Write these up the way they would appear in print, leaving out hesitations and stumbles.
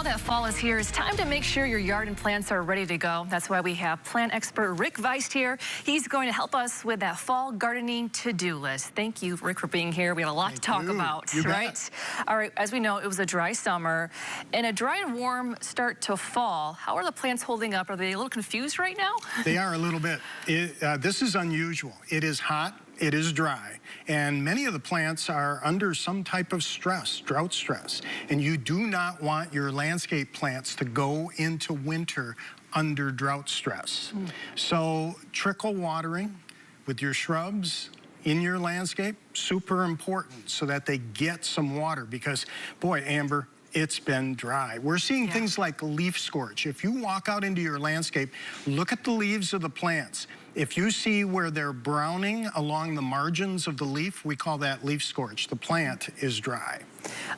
Now that fall is here, it's time to make sure your yard and plants are ready to go. That's why we have plant expert Rick Weist here. He's going to help us with that fall gardening to-do list. Thank you, Rick, for being here. We have a lot to talk about, right? All right, as we know, it was a dry summer and a dry and warm start to fall. How are the plants holding up? Are they a little confused right now? They are a little bit. This is unusual. It is hot. It is dry, and many of the plants are under some type of stress, drought stress, and you do not want your landscape plants to go into winter under drought stress. So trickle watering with your shrubs in your landscape, super important so that they get some water because, boy, Amber, it's been dry. We're seeing things like leaf scorch. If you walk out into your landscape, look at the leaves of the plants. If you see where they're browning along the margins of the leaf, we call that leaf scorch. The plant is dry.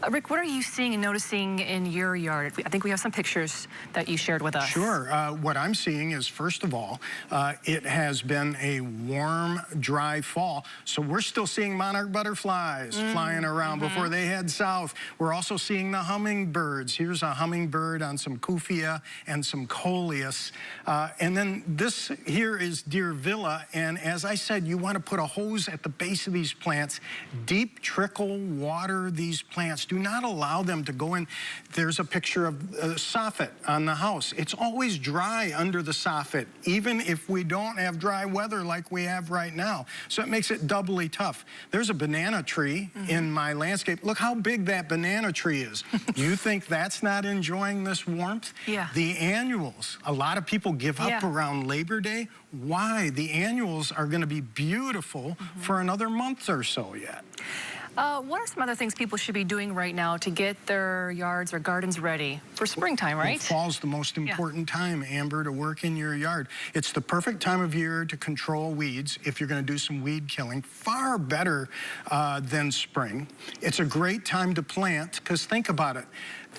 Rick, what are you seeing and noticing in your yard? I think we have some pictures that you shared with us. Sure. What I'm seeing is, first of all, it has been a warm, dry fall. So we're still seeing monarch butterflies flying around before they head south. We're also seeing the hummingbirds. Here's a hummingbird on some Kufia and some coleus. And then this here is Deer Villa. And as I said, you want to put a hose at the base of these plants, deep trickle water these plants. Do not allow them to go in. There's a picture of soffit on the house. It's always dry under the soffit, even if we don't have dry weather like we have right now. So it makes it doubly tough. There's a banana tree in my landscape. Look how big that banana tree is. You think that's not enjoying this warmth? Yeah. The annuals, a lot of people give up around Labor Day. Why? The annuals are going to be beautiful for another month or so yet. What are some other things people should be doing right now to get their yards or gardens ready for springtime, right? Well, fall's the most important time, Amber, to work in your yard. It's the perfect time of year to control weeds if you're going to do some weed killing. Far better than spring. It's a great time to plant because think about it.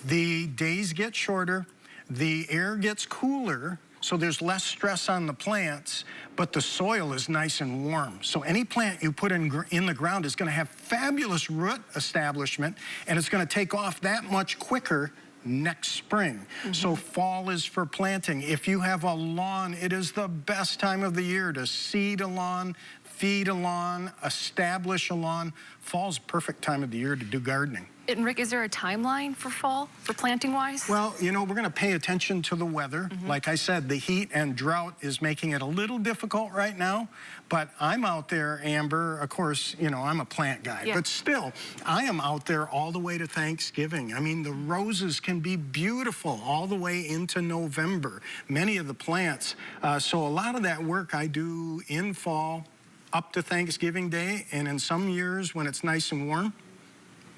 The days get shorter, the air gets cooler, so there's less stress on the plants, but the soil is nice and warm. So any plant you put in the ground is going to have fabulous root establishment, and it's going to take off that much quicker next spring. So fall is for planting. If you have a lawn, it is the best time of the year to seed a lawn, feed a lawn, establish a lawn. Fall's perfect time of the year to do gardening. And Rick, is there a timeline for fall, for planting-wise? Well, you know, we're going to pay attention to the weather. Like I said, the heat and drought is making it a little difficult right now. But I'm out there, Amber, of course, you know, I'm a plant guy. But still, I am out there all the way to Thanksgiving. I mean, the roses can be beautiful all the way into November. Many of the plants. So a lot of that work I do in fall up to Thanksgiving Day. And in some years when it's nice and warm,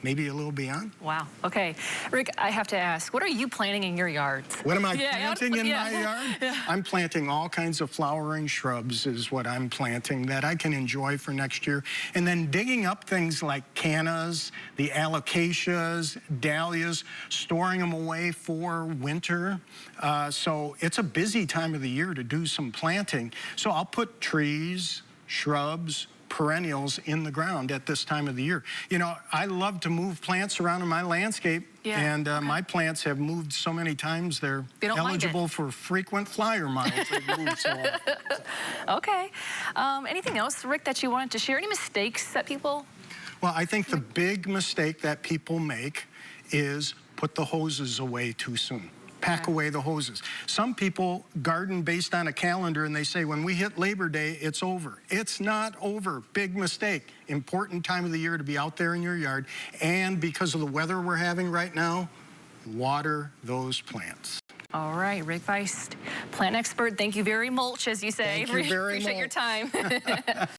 maybe a little beyond. Wow. Okay. Rick, I have to ask, what are you planting in your yards? What am I planting in my yard? I'm planting all kinds of flowering shrubs is what I'm planting that I can enjoy for next year. And then digging up things like cannas, the alocasias, dahlias, storing them away for winter. So it's a busy time of the year to do some planting. So I'll put trees, shrubs, perennials in the ground at this time of the year. You know, I love to move plants around in my landscape, and my plants have moved so many times they're eligible for frequent flyer miles. They've moved so often. Okay. Anything else, Rick, that you wanted to share? Any mistakes that people... Well, I think the big mistake that people make is put the hoses away too soon. Pack away the hoses. Some people garden based on a calendar and they say when we hit Labor Day, it's over. It's not over. Big mistake. Important time of the year to be out there in your yard. And because of the weather we're having right now, water those plants. All right, Rick Weist, plant expert. Thank you very much, as you say. Thank you very much. Appreciate your time.